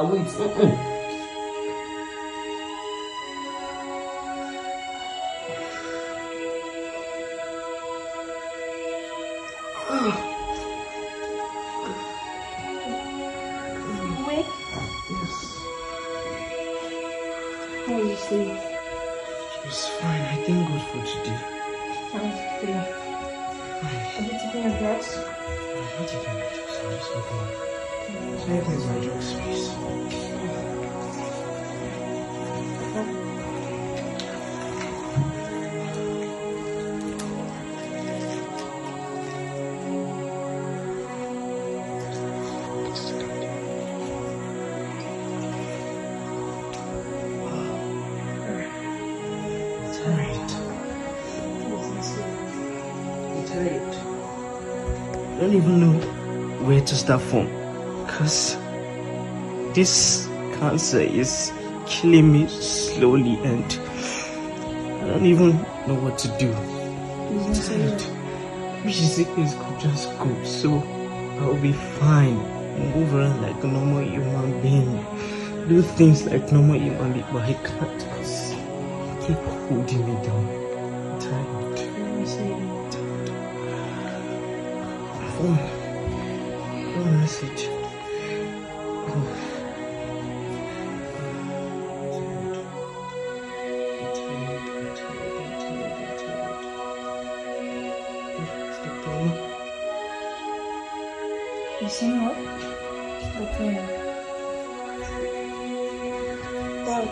wait. Wait. Yes. How was your sleep? It was fine. I thank God for today. How was it feel? Have you taken your drugs? I'm not taking my drugs. I'm just waking up. Can I take my drugs, please? I don't even know where to start from, because this cancer is killing me slowly and I don't even know what to do. I'm tired. Maybe sickness could just go, so I'll be fine. Move around like a normal human being, do things like normal human being, but I can't because you keep holding me down. I'm tired. Oh, message. You seen what? The prayer. Dad.